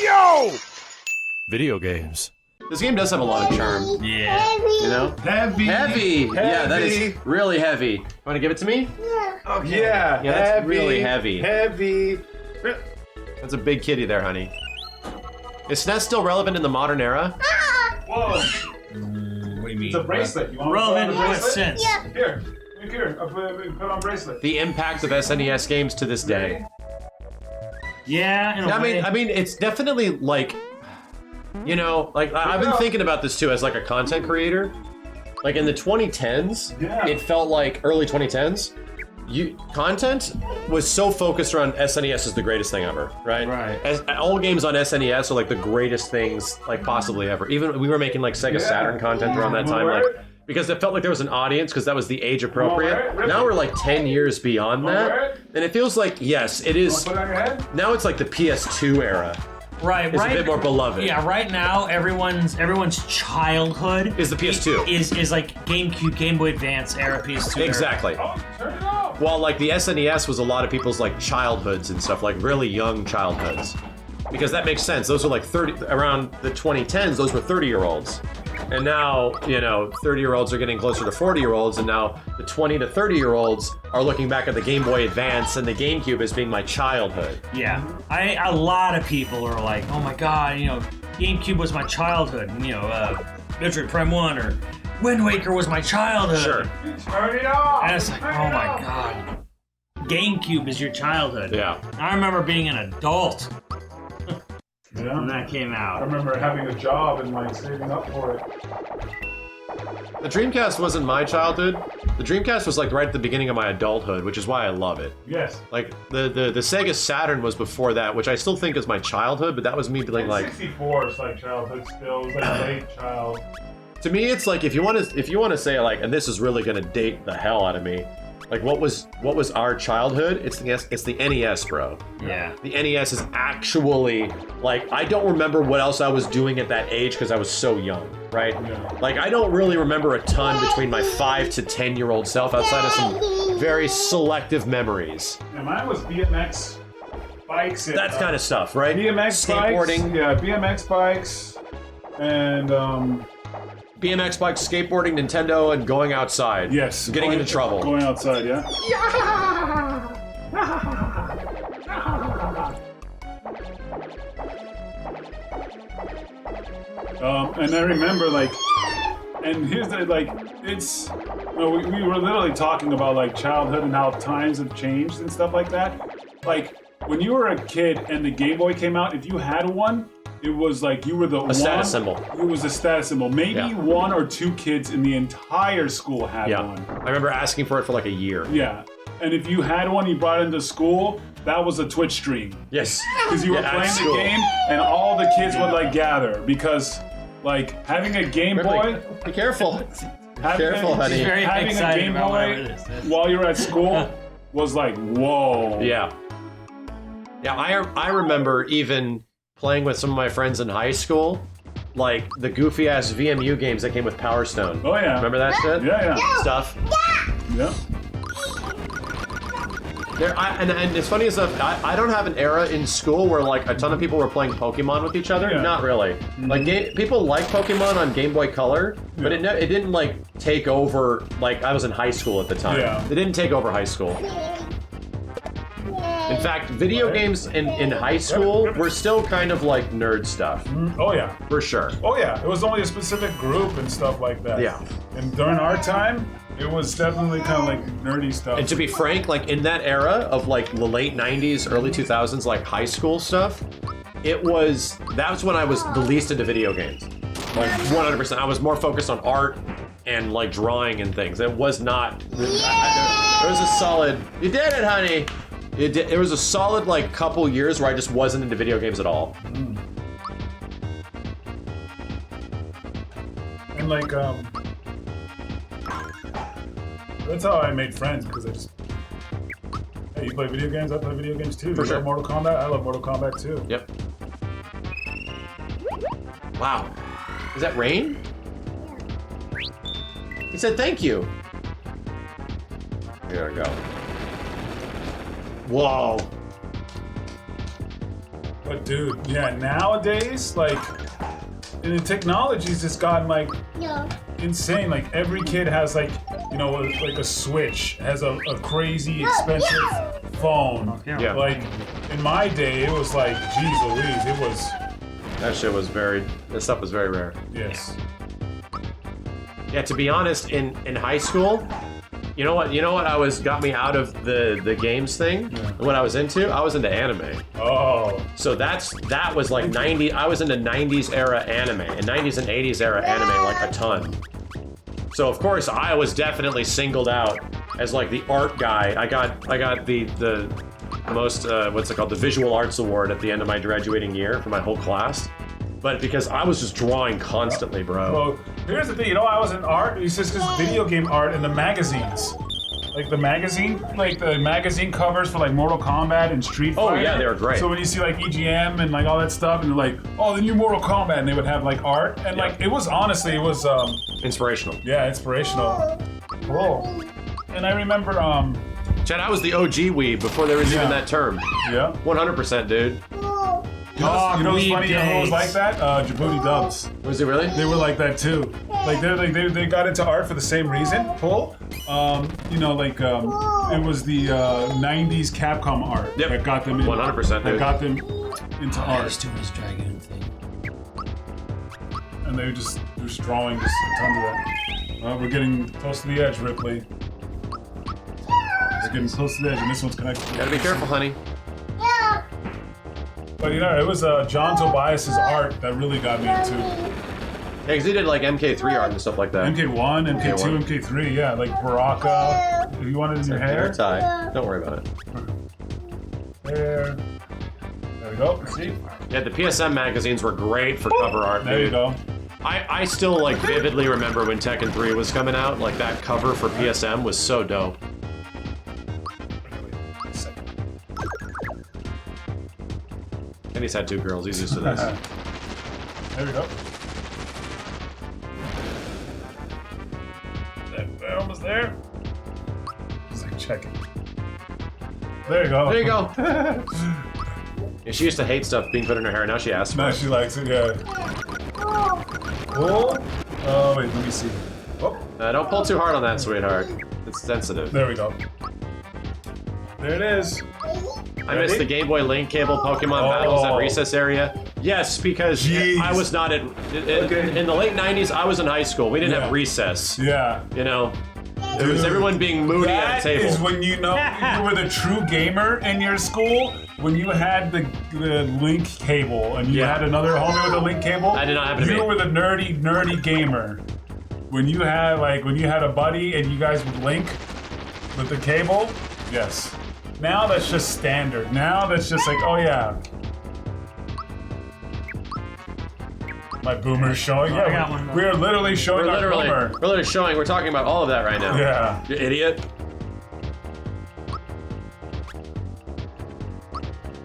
Yo! Video games. This game does have a lot of charm. Yeah. You know? Heavy. Yeah, that is really heavy. Want to give it to me? Okay. Yeah, that's really heavy. Heavy. That's a big kitty there, honey. Is SNES still relevant in the modern era? Whoa. What do you mean? It's a bracelet. You want Relevant to in put on a what bracelet? sense? Yeah. Here. I'll put on bracelet. The impact of SNES games to this day. Yeah, in a way. I mean, it's definitely like, you know, like I've been thinking about this too as like a content creator. Like in the 2010s, it felt like early 2010s. Content was so focused around SNES is the greatest thing ever, right? Right. All games on SNES are like the greatest things like possibly ever. Even we were making like Sega Saturn content around that time, like because it felt like there was an audience because that was the age appropriate. Now we're like 10 years beyond that, and it feels like yes, it is. Put it on your head? Now it's like the PS2 era. Right, It's a bit more beloved. Yeah, right now everyone's childhood Is the PS2. is like GameCube, Game Boy Advance era PS2. era. Exactly. Oh, turn it off. Well, like the SNES was a lot of people's like childhoods and stuff, like really young childhoods. Because that makes sense. Those are like 30, around the 2010s, those were 30-year-olds. And now, you know, 30-year-olds are getting closer to 40-year-olds, and now the 20 to 30-year-olds are looking back at the Game Boy Advance and the GameCube as being my childhood. Yeah, a lot of people are like, oh my god, you know, GameCube was my childhood. And, you know, Metroid Prime 1 or Wind Waker was my childhood. Sure. Turn it off. And it's like, oh my god, GameCube is your childhood. Yeah. I remember being an adult when Yeah. that came I out. remember having a job and like saving up for it. The Dreamcast wasn't my childhood. The Dreamcast was like right at the beginning of my adulthood, which is why I love it. Yes. Like the Sega Saturn was before that, which I still think is my childhood, but that was me being like 64 is like childhood still. It was like late child. to me it's like if you want to say like, and this is really gonna date the hell out of me, like what was our childhood? It's the NES, bro. Yeah. The NES is actually like I don't remember what else I was doing at that age because I was so young, right? Yeah. Like I don't really remember a ton between my 5 to 10-year-old self outside of some very selective memories. And mine was BMX bikes. And, That kind of stuff, right? BMX skateboarding. bikes. Yeah, BMX bikes. And BMX bikes, skateboarding, Nintendo, and going outside. yes. Getting into trouble. Going outside, yeah. And I remember like, and here's the like, it's, you know, we were literally talking about like childhood and how times have changed and stuff like that. Like when you were a kid and the Game Boy came out, if you had one, it was like you were the A status symbol. It was a status symbol. Maybe Yeah. 1 or 2 kids in the entire school had Yeah. one. I remember asking for it for like a year. Yeah. And if you had one you brought into school, that was a Twitch stream. Yes. Because you were Yeah, at playing the school. game and all the kids would like gather because like having a Game Boy, Be careful. having Careful, honey. She's very having a excited Game about whatever Boy it is. while you're at school was like, whoa. Yeah. Yeah, I remember even playing with some of my friends in high school, like the goofy ass VMU games that came with Power Stone. Oh yeah. Remember that shit? Yeah, yeah. Stuff. Yeah. And it's funny as I don't have an era in school where like a ton of people were playing Pokemon with each other. Yeah. Not really. Like people like Pokemon on Game Boy Color, but it didn't like take over. Like I was in high school at the time. Yeah. It didn't take over high school. In fact, video games in high school were still kind of like nerd stuff, Oh yeah. for sure. Oh yeah. It was only a specific group and stuff like that. Yeah. And during our time, it was definitely kind of like nerdy stuff. And to be frank, like in that era of like the late 90s, early 2000s, like high school stuff, that's when I was the least into video games. Like 100%. I was more focused on art and like drawing and things. It was not, there was a solid, you did it, honey. There was a solid like couple years where I just wasn't into video games at all. And like, that's how I made friends because I just, hey, you play video games? I play video games too. For You sure. love Mortal Kombat? I love Mortal Kombat too. Yep. Wow. Is that rain? He said thank you. There we go. Whoa. But dude, yeah, nowadays, like, the technology's just gotten like insane. Like every kid has like, you know, like a Switch, has a crazy expensive phone. Yeah. Like in my day, it was like, geez Louise, it was. That shit was this stuff was very rare. Yes. Yeah, to be honest, in high school, you know what got me out of the games thing? Yeah. What I was into? I was into anime. Oh. So that was like 90. I was into 90s era anime and 90s and 80s era anime like a ton. So of course I was definitely singled out as like the art guy. I got the most what's it called, the visual arts award at the end of my graduating year for my whole class. But because I was just drawing constantly, bro. Well, here's the thing. You know, I was in art. It's just video game art in the magazines. Like the magazine covers for like Mortal Kombat and Street Fighter. Oh yeah, they were great. So when you see like EGM and like all that stuff, and they're like, oh, the new Mortal Kombat, and they would have like art, and like it was honestly, it was inspirational. Yeah, inspirational. Cool. And I remember Chad, I was the OG weeb before there was even that term. Yeah. 100%, dude. You know what's funny? You know who was like that? Djibouti Dubs. Was he really? They were like that too. Like they got into art for the same reason. Pull. You know, like it was the '90s Capcom art that got them in. 100%, that got them into art. Just doing his dragon thing. And they were just drawing just tons of that. We're getting close to the edge, Ripley. We're getting close to the edge, and this one's connected. Gotta be careful, honey. But you know, it was John Tobias's art that really got me into. Yeah, because he did like MK3 art and stuff like that. MK1, MK2, MK3, yeah, like Baraka. If you want it in your hair. Tie. Don't worry about it. There. There we go. See? Yeah, the PSM magazines were great for cover art, There dude. you go. I still like vividly remember when Tekken 3 was coming out. Like that cover for PSM was so dope. And he's had 2 girls. He's used to this. There we go. They're almost there. Just like checking. There you go. There you go. Yeah, she used to hate stuff being put in her hair. Now she asks for Now it. she likes it, yeah. Cool. Oh, wait, let me see. Oh, Don't pull too hard on that, sweetheart. It's sensitive. there we go. There it is. I missed the Game Boy Link cable Pokemon battles at recess area. Yes, because Jeez. I was not in the late 90s, I was in high school. We didn't have recess. Yeah. You know? It was everyone being moody at the table. That is when you know you were the true gamer in your school, when you had the link cable and you had another homie with a link cable. That did not happen to me. You were the nerdy gamer. When you had a buddy and you guys would link with the cable, yes. Now that's just standard. Now that's just like, oh yeah. My boomer's showing. I got one. We are literally showing our boomer. We're literally showing, we're talking about all of that right now. Yeah. You idiot.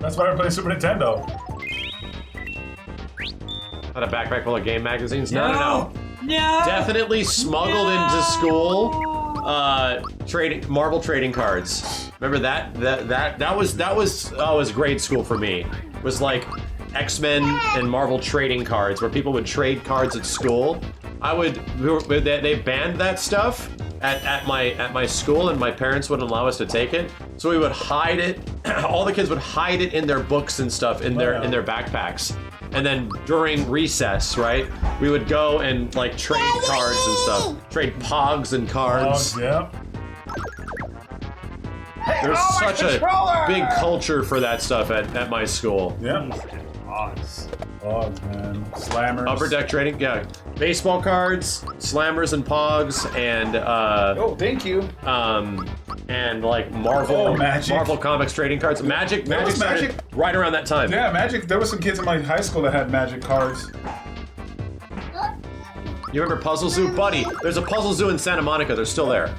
That's why we're playing Super Nintendo. Had a backpack full of game magazines? No. No. Definitely smuggled into school. Marvel trading cards. Remember that was grade school for me. It was like X-Men and Marvel trading cards where people would trade cards at school. They banned that stuff at my school, and my parents wouldn't allow us to take it. So we would hide it. All the kids would hide it in their books and stuff in their backpacks. And then during recess, right, we would go and like trade cards and stuff. Trade pogs and cards. Oh, yeah. There's such a big culture for that stuff at my school. Yeah. Pogs. Pogs, man. Slammers. Upper deck trading, yeah. Baseball cards, slammers and pogs, and Oh, thank you. and like Marvel Magic. Marvel Comics trading cards. Magic started Magic. right around that time. Yeah, Magic. There were some kids in my high school that had Magic cards. You remember Puzzle Zoo? Buddy, there's a Puzzle Zoo in Santa Monica. They're still there.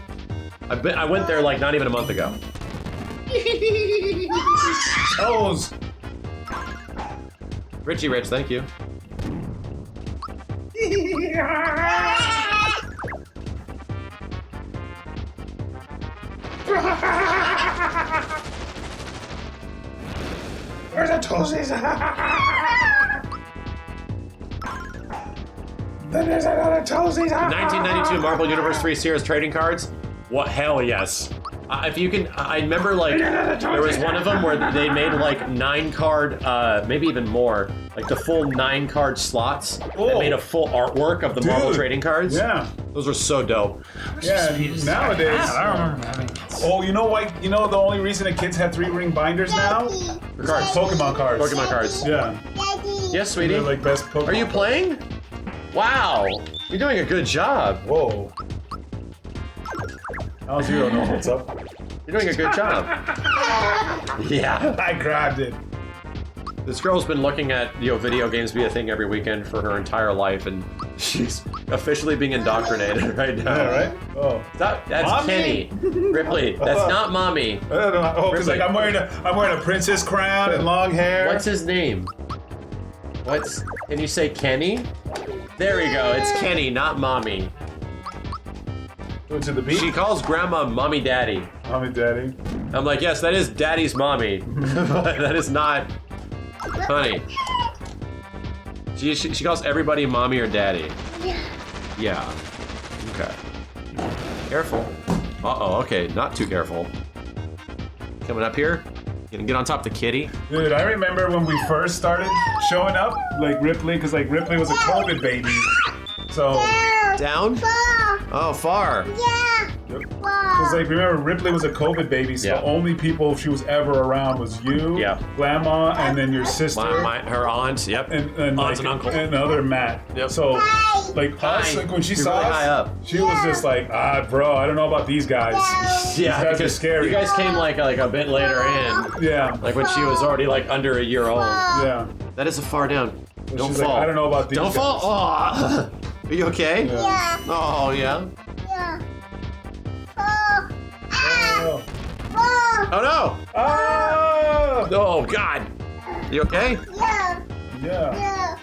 I went there like not even a month ago. Those. Richie Rich, thank you. Where's the toesies? Then there's another toesies. 1992 Marvel Universe 3 Series trading cards. What? Hell yes. If you can, I remember like there was one of them where they made like 9 card, maybe even more, like the full 9 card slots. They made a full artwork of the Marvel trading cards. Yeah. Those were so dope. Yeah, nowadays. I don't remember having it. Oh, you know what? You know the only reason the kids have 3-ring binders now? For cards. Pokemon cards. Pokemon cards. Yeah. Yes, sweetie. They're like best Pokemon. Are you playing? Wow. You're doing a good job. Whoa. How's Zero know what's up? You're doing a good job. Yeah. I grabbed it. This girl's been looking at video games be a thing every weekend for her entire life, and she's officially being indoctrinated right now. Yeah, right? Oh. That's Mommy? Kenny. Ripley, that's not mommy. Oh, because like I'm wearing a princess crown and long hair. What's his name? Can you say Kenny? There we go. It's Kenny, not mommy. Go to the beach? She calls grandma mommy daddy. Mommy, daddy. I'm like, yes, that is daddy's mommy. But that is not honey. She calls everybody mommy or daddy. Yeah. Okay. Careful. Uh-oh, okay, not too careful. Coming up here. Gonna get on top of the kitty. Dude, I remember when we first started showing up, like Ripley, because like Ripley was a COVID baby. So. Down? Oh, far. Because like remember Ripley was a COVID baby, so the only people she was ever around was you, Grandma, and then your sister, her aunt, and aunts and uncle, and other Matt. Yep. So like us, like when she You're saw really us, high up. she was just like, bro, I don't know about these guys. Yeah, these guys because are scary. you guys came like a bit later in. Yeah. Like when she was already like under a year old. Yeah. That is a far down. So Don't she's fall. Like, I don't know about these Don't guys. fall. Oh. Are you okay? Yeah. Oh yeah. Oh. Oh no! Oh. Oh God! You okay? Yeah.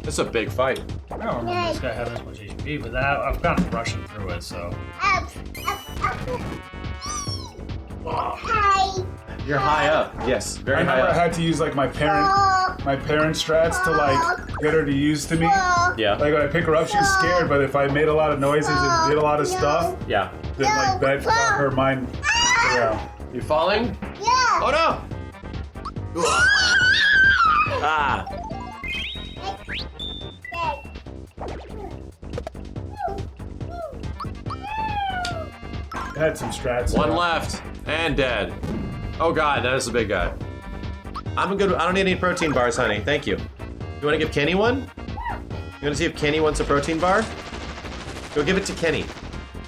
It's a big fight. I don't remember this guy having as much HP, but I've gotten rushing through it, so. You're high up. Yes, I very high remember I up. had to use like my parent strats to like get her to use to me. Yeah. Like when I pick her up, she was scared, but if I made a lot of noises and did a lot of stuff, Yeah. then like that got her mind around. You falling? Oh no! Ah. I had some strats. One left and dead. Oh God, that is a big guy. I'm good. I don't need any protein bars, honey. Thank you. You want to give Kenny one? You want to see if Kenny wants a protein bar? Go give it to Kenny.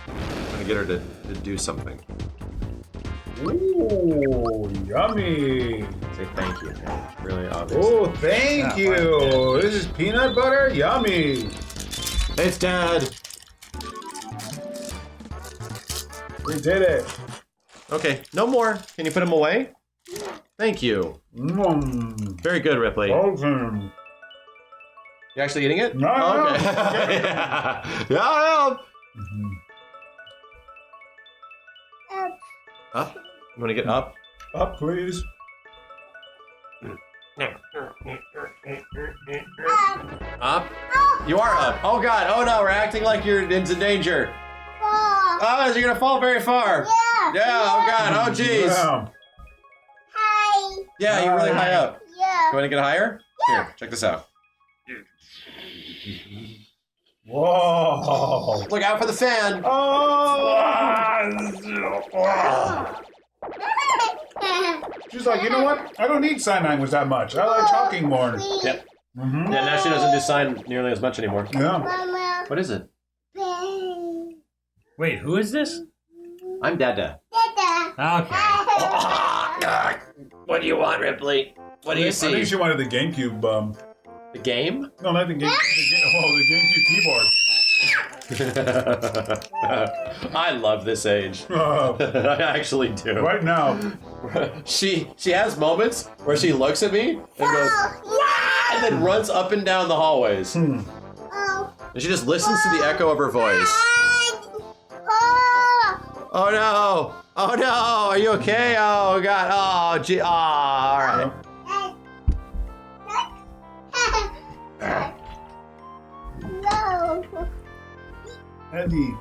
I'm gonna get her to do something. Ooh, yummy. Say thank you. Really obvious. Oh, thank you. This is peanut butter. Yummy. It's Dad. We did it. Okay, no more. Can you put him away? Thank you. Very good, Ripley. Welcome. You actually eating it? No. Okay. Yeah. Yeah. Up. You want to get up? Up, please. Up. You are up. Oh God. Oh no. We're acting like you're into danger. Oh, you're gonna fall very far. Yeah. Oh God. Oh jeez. Yeah. Yeah. You're really high up. Yeah. You want to get higher? Here. Check this out. Whoa. Look out for the fan. Oh. She's like, you know what? I don't need sign language that much. I like talking more. Yep. Yeah. Now she doesn't do sign nearly as much anymore. Yeah. Mama. What is it? Wait, who is this? I'm Dada. Okay. What do you want, Ripley? What do you I think see? she wanted the GameCube. The game? No, not the GameCube keyboard. I love this age. I actually do. Right now. She has moments where she looks at me and goes, "Wah!" and then runs up and down the hallways. And she just listens to the echo of her voice. Oh no! Oh no, are you okay? Oh god, oh gee, oh, all right. No. Eddie.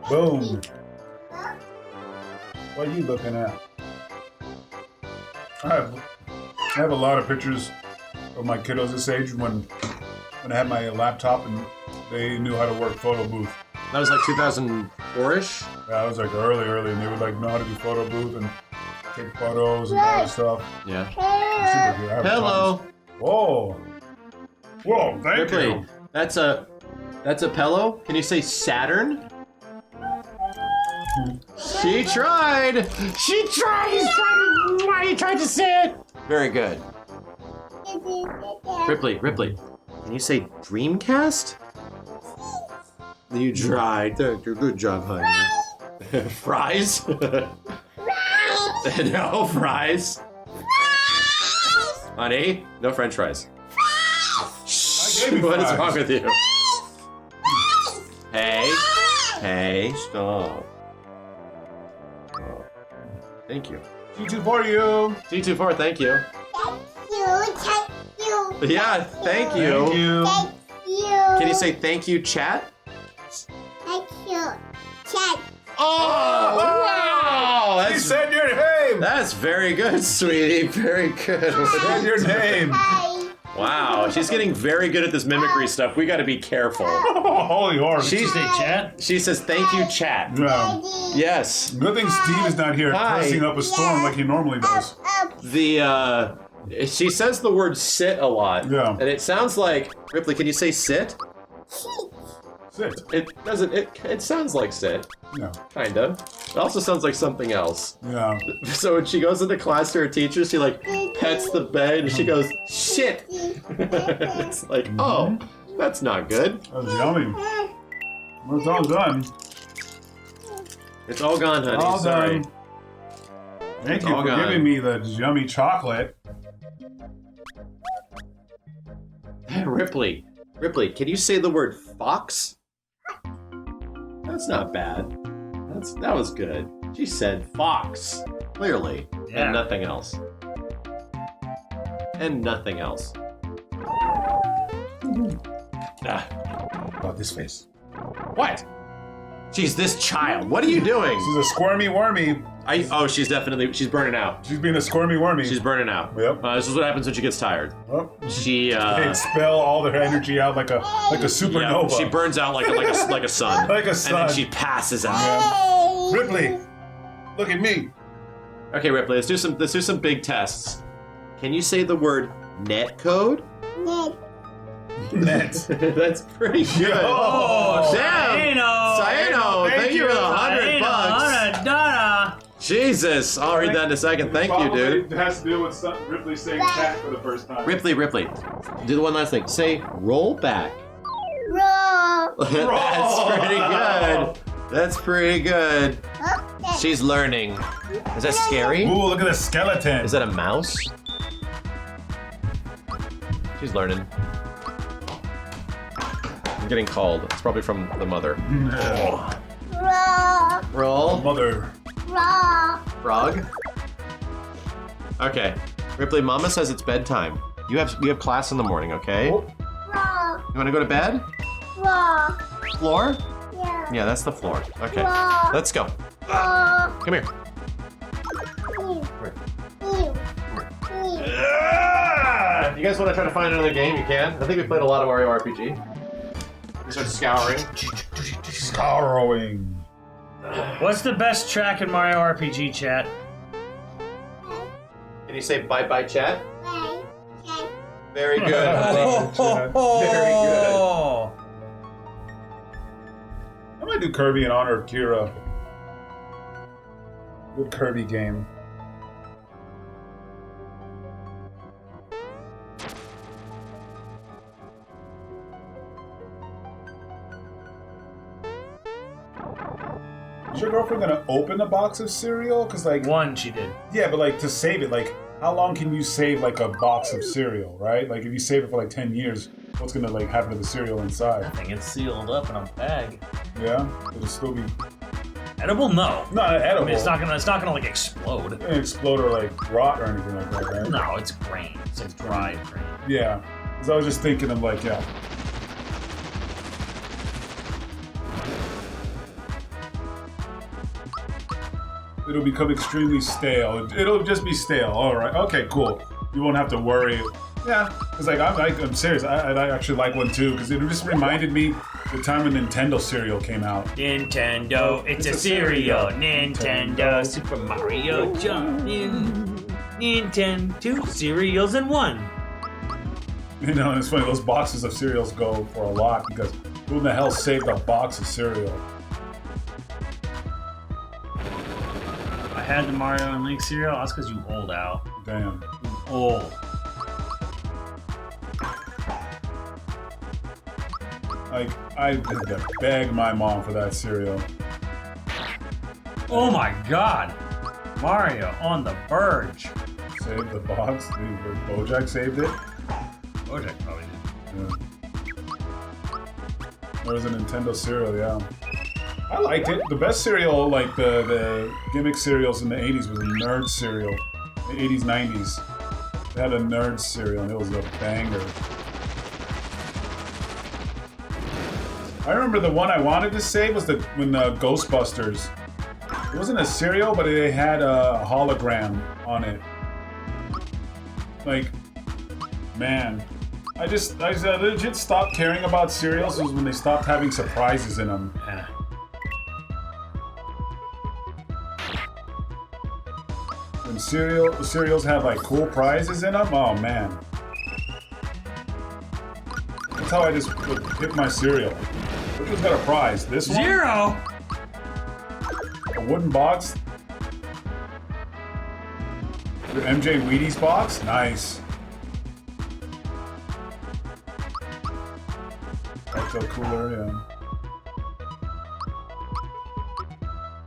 Boom. What are you looking at? I have a lot of pictures of my kiddos this age when I had my laptop and they knew how to work photo booth. That was like 2004-ish? Yeah, I was like early, and they would like know how to do photo booth and take photos and all that stuff. Yeah. Super good. I have Hello. tons. Whoa. Whoa, thank Ripley, you. that's a pillow? Can you say Saturn? She tried! She tried! He tried to say it! Very good. Ripley, can you say Dreamcast? You tried. Good job, honey. Fries? No fries. Honey, no French fries. gave you What is fries. wrong with you? Hey, stop. Oh. Thank you. G2 for you. C24, thank you. Thank you. Yeah, thank you. Thank you. Thank you. Can you say thank you, chat? Thank you. Chat. Oh, wow! He said your name. That's very good, sweetie. Very good. Said your name. Bye. Wow, she's getting very good at this mimicry stuff. We got to be careful. Holy horse. She's Say chat. She says thank you, chat. Yeah. Yes. Good thing Steve is not here Hi. cursing up a storm like he normally does. The she says the word sit a lot. Yeah. And it sounds like Ripley. Can you say sit? Sit. It doesn't. It sounds like sit. Yeah. Kinda. It also sounds like something else. Yeah. So when she goes into class to her teacher, she like pets the bed and she goes, shit. It's like, oh, that's not good. That was yummy. Well, it's all done. It's all gone, honey. All Sorry. done. Thank It's you all for gone. giving me the yummy chocolate. Ripley, can you say the word fox? That's not bad. That was good. She said fox, clearly, Yeah. and nothing else. And nothing else. Ah, About this face. what? She's this child. What are you doing? She's a squirmy wormy. She's burning out. She's being a squirmy wormy. She's burning out. Yep. This is what happens when she gets tired. Oh. She They expel all their energy out like a supernova. yeah, she burns out like a sun. Like a And sun. then she passes out. Yeah. Ripley, look at me. Okay, Ripley, let's do some big tests. Can you say the word netcode? Net. That's pretty good. Oh, damn! Sayano, thank you for the $100. Jesus, I'll read that in a second. Thank you, dude. It has to do with Ripley saying cat for the first time. Ripley, do the one last thing. Say roll back. Roll. That's pretty good. That's pretty good. She's learning. Is that scary? Ooh, look at the skeleton. Is that a mouse? She's learning. I'm getting called. It's probably from the mother. Roll. Roll. Mother. Roll. Frog. Okay. Ripley, Mama says it's bedtime. We have class in the morning, okay? Oh. Roll. You want to go to bed? Roll. Floor? Yeah. Yeah, that's the floor. Okay. Roll. Let's go. Roll. Come here. You guys want to try to find another game? You can. I think we played a lot of Mario RPG. We start scouring. Scouring. What's the best track in Mario RPG, chat? Can you say bye-bye, chat? Bye. Chat. Very good. Oh. I might do Kirby in honor of Kira. Good Kirby game. Is your girlfriend gonna open a box of cereal? Cause like, One she did. yeah, but like to save it, like how long can you save like a box of cereal, right? Like if you save it for like 10 years, what's gonna like happen to the cereal inside? I think it's sealed up in a bag. Yeah, it'll still be. Edible? No. Not edible. I mean, it's not gonna like explode. It doesn't explode or like rot or anything like that, right? No, it's grain. It's like dried grain. Yeah. Because I was just thinking of like, yeah. It'll become extremely stale. It'll just be stale. All right. Okay. Cool. You won't have to worry. Yeah. It's like I'm serious. I actually like one too because it just reminded me the time when Nintendo cereal came out. Nintendo, it's a cereal. Nintendo, Super Mario, jump in. Nintendo, 2 cereals in 1. You know, and it's funny. Those boxes of cereals go for a lot because who in the hell saved a box of cereal? I had the Mario and Link cereal. That's because you old, Al. Damn. You old. Like, I had to beg my mom for that cereal. Oh my God, Mario on the verge. Saved the box? Dude, Bojack saved it? Bojack probably did. Yeah. There was a Nintendo cereal, yeah. I liked it. The best cereal, like the gimmick cereals in the 80s was a Nerd cereal. The 80s, 90s. They had a Nerd cereal and it was a banger. I remember the one I wanted to save was when Ghostbusters. It wasn't a cereal, but it had a hologram on it. Like, man. I legit stopped caring about cereals was when they stopped having surprises in them. Yeah. When cereals have like cool prizes in them, oh man. That's how I just would pick my cereal. Which one's got a prize? This one? 0. A wooden box? Your MJ Wheaties box? Nice. Echo cooler, yeah.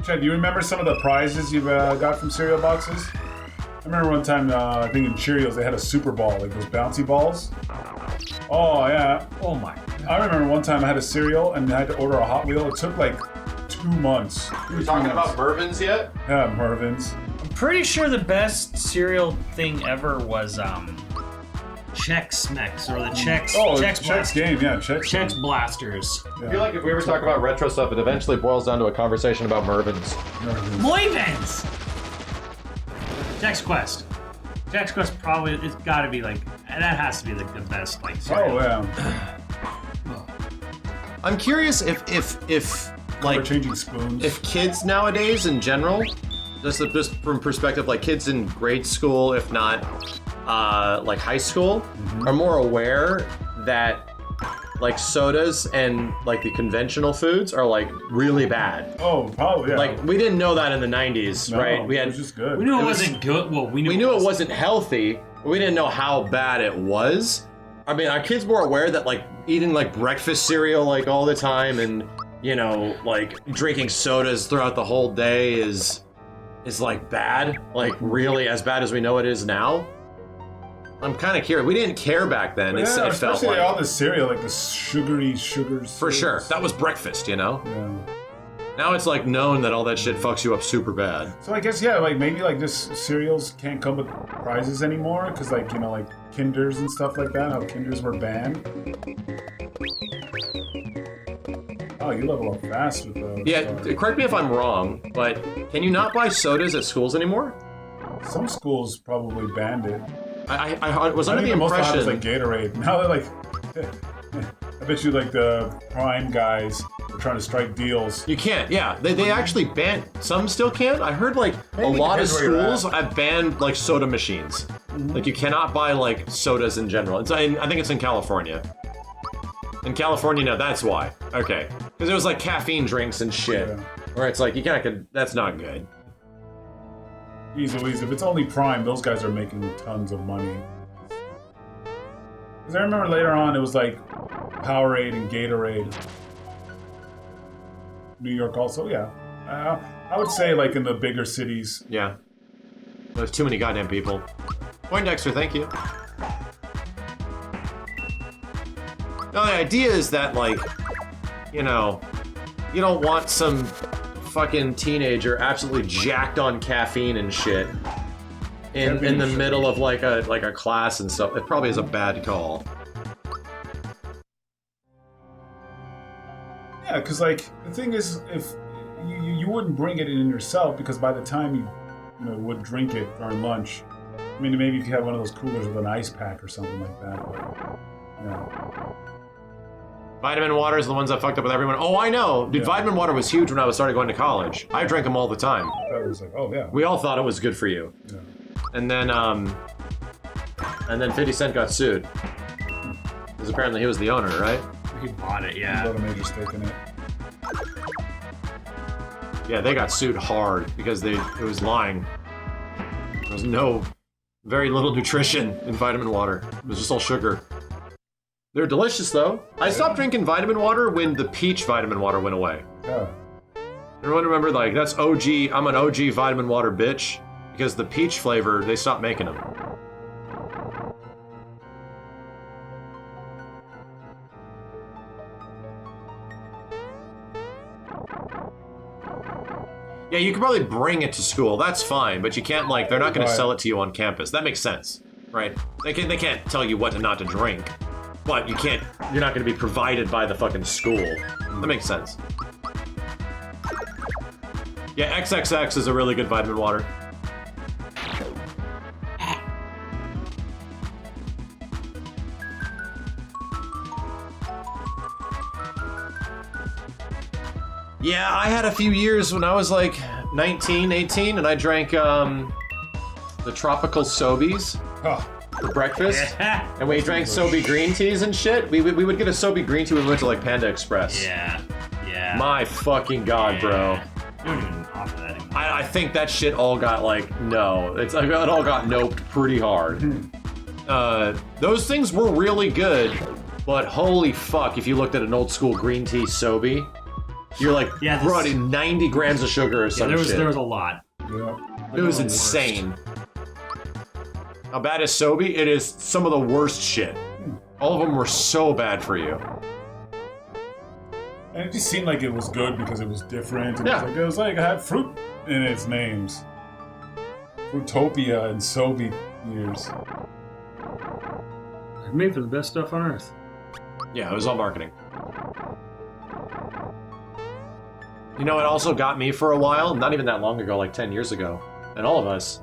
Chad, do you remember some of the prizes you've got from cereal boxes? I remember one time, I think in Cheerios, they had a Super Ball, like those bouncy balls. Oh, yeah. Oh my. I remember one time I had a cereal and I had to order a Hot Wheel. It took like 2 months. You talking about Mervin's yet? Yeah, Mervin's. I'm pretty sure the best cereal thing ever was Chex Mix or the Chex. Oh, Chex Chex game, yeah, Chex. Chex Blasters. I feel like if we ever talk about retro stuff, it eventually boils down to a conversation about Mervin's. Moivens! Chex Quest. Chex Quest probably, it's gotta be like, that has to be like the best like cereal. Oh, yeah. I'm curious if We're like changing spoons. if kids nowadays in general, just from perspective, like kids in grade school, if not like high school, are more aware that like sodas and like the conventional foods are like really bad. Oh, probably, yeah. Like we didn't know that in the 90s, No, right? it was just good. We knew it wasn't good. Well, we knew it wasn't healthy, but we didn't know how bad it was. I mean, are kids more aware that like eating like breakfast cereal like all the time and, you know, like drinking sodas throughout the whole day is like bad? Like really as bad as we know it is now? I'm kind of curious. We didn't care back then. Yeah, It felt especially like all the cereal, like the sugars. for sure. That was breakfast, you know? Yeah. Now it's like known that all that shit fucks you up super bad. So I guess, yeah, like maybe like just cereals can't come with prizes anymore because like, you know, like Kinders and stuff like that, how Kinders were banned. Oh, you level up fast with those. Yeah, correct me if I'm wrong, but can you not buy sodas at schools anymore? Some schools probably banned it. I was I under think the most of impression it was like Gatorade. Now they're like, I bet you like the Prime guys are trying to strike deals. you can't. Yeah, they actually banned. Some still can. I heard like a lot of depends where you're schools have banned like soda machines. Like you cannot buy like sodas in general. I think it's in California. In California, no, that's why. Okay, because it was like caffeine drinks and shit, Yeah. where it's like you can't. That's not good. Easy Louise, if it's only Prime, those guys are making tons of money. Because I remember later on it was like Powerade and Gatorade. New York also, yeah. I would say like in the bigger cities. Yeah, there's too many goddamn people. Poindexter, thank you. No, the idea is that like, you know, you don't want some fucking teenager absolutely jacked on caffeine and shit in the middle of like a class and stuff. It probably is a bad call. Yeah, because like the thing is, if you wouldn't bring it in yourself, because by the time you would drink it during lunch, I mean maybe if you had one of those coolers with an ice pack or something like that. But, yeah. Vitamin waters are the ones that fucked up with everyone. Oh, I know. Dude, vitamin water was huge when I started going to college. I drank them all the time. I was like, oh yeah. We all thought it was good for you. Yeah. And then 50 Cent got sued. Because apparently he was the owner, right? He bought it, He yeah. got a major stake in it. Yeah, they got sued hard because it was lying. There was very little nutrition in vitamin water. It was just all sugar. They're delicious though. I stopped drinking vitamin water when the peach vitamin water went away. Yeah. Everyone remember, like, that's OG, I'm an OG vitamin water bitch. Because the peach flavor, they stopped making them. Yeah, you can probably bring it to school, that's fine, but you can't, like, they're not gonna sell it to you on campus. That makes sense, right? They can't tell you what not to drink, but you're not gonna be provided by the fucking school. That makes sense. Yeah, XXX is a really good vitamin water. Yeah, I had a few years when I was like 19, 18, and I drank the tropical Sobeys for breakfast. And we drank Sobe green teas and shit. We would get a Sobe green tea when we went to like Panda Express. Yeah. My fucking god, bro. They don't even offer that anymore. I think that shit all got like, no. It all got noped pretty hard. Those things were really good, but holy fuck, if you looked at an old school green tea Sobe, you're like, brought in 90 grams of sugar or some shit. There was a lot. Yeah. It was insane. How bad is Sobe? It is some of the worst shit. All of them were so bad for you. And it just seemed like it was good because it was different. And Yeah. it was like it had fruit in its names. Fruitopia and Sobe years. They're made for the best stuff on earth. Yeah, it was all marketing. You know, it also got me for a while, not even that long ago, like 10 years ago, and all of us,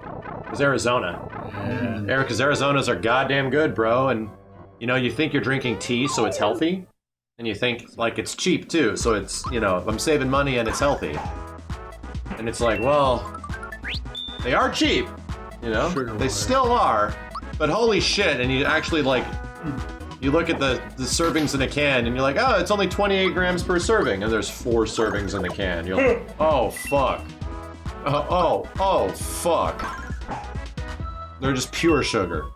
was Arizona. Yeah. Because Arizonas are goddamn good, bro, and, you know, you think you're drinking tea, so it's healthy, and you think, like, it's cheap, too, so it's, you know, I'm saving money and it's healthy. And it's like, well, they are cheap, you know? Sugar They water. still are, but holy shit, and you actually, like... You look at the servings in a can, and you're like, oh, it's only 28 grams per serving, and there's 4 servings in the can. You're like, oh, fuck. Oh, fuck. They're just pure sugar.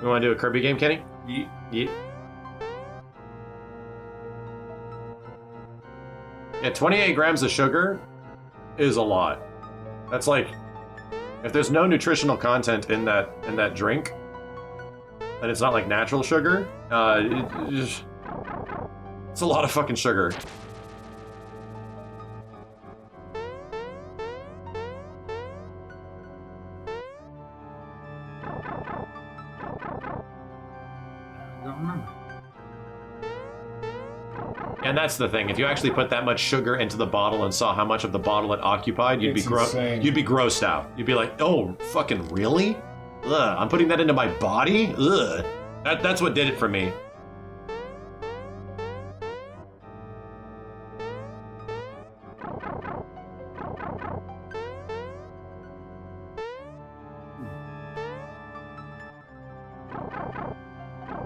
You want to do a Kirby game, Kenny? Yeah. Yeah, 28 grams of sugar is a lot. That's like, if there's no nutritional content in that drink, and it's not like natural sugar, it's a lot of fucking sugar. I don't remember. And that's the thing. If you actually put that much sugar into the bottle and saw how much of the bottle it occupied, you'd be grossed out. You'd be like, "Oh, fucking really? Ugh, I'm putting that into my body? Ugh." That's what did it for me.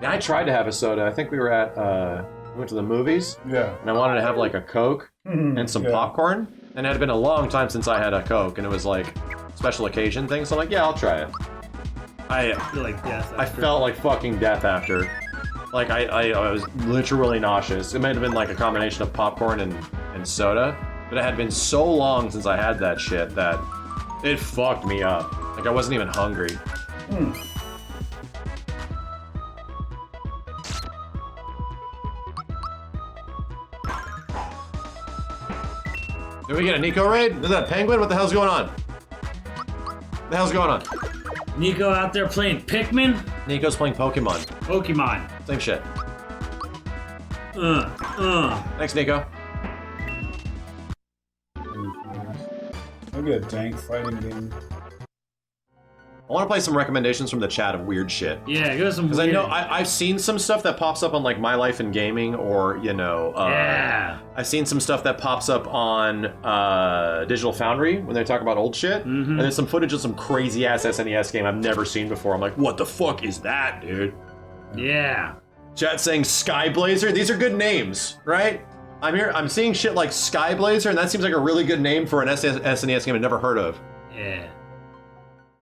Yeah, I tried to have a soda. I think we were at we went to the movies. Yeah. And I wanted to have like a Coke and some popcorn. And it had been a long time since I had a Coke, and it was like a special occasion thing. So I'm like, yeah, I'll try it. I feel like death. I felt like fucking death after. Like I was literally nauseous. It might have been like a combination of popcorn and soda, but it had been so long since I had that shit that it fucked me up. Like I wasn't even hungry. Did we get a Nico raid? Is that a penguin? What the hell's going on? What the hell's going on? Nico out there playing Pikmin? Nico's playing Pokemon. Pokemon. Same shit. Uh. Thanks, Nico. Look at a dank fighting game. I want to play some recommendations from the chat of weird shit. Yeah, give us some Because weird... I know I've seen some stuff that pops up on like My Life in Gaming, or you know, yeah. I've seen some stuff that pops up on Digital Foundry when they talk about old shit, and there's some footage of some crazy ass SNES game I've never seen before. I'm like, what the fuck is that, dude? Yeah. Chat saying Skyblazer. These are good names, right? I'm seeing shit like Skyblazer, and that seems like a really good name for an SNES game I've never heard of. Yeah.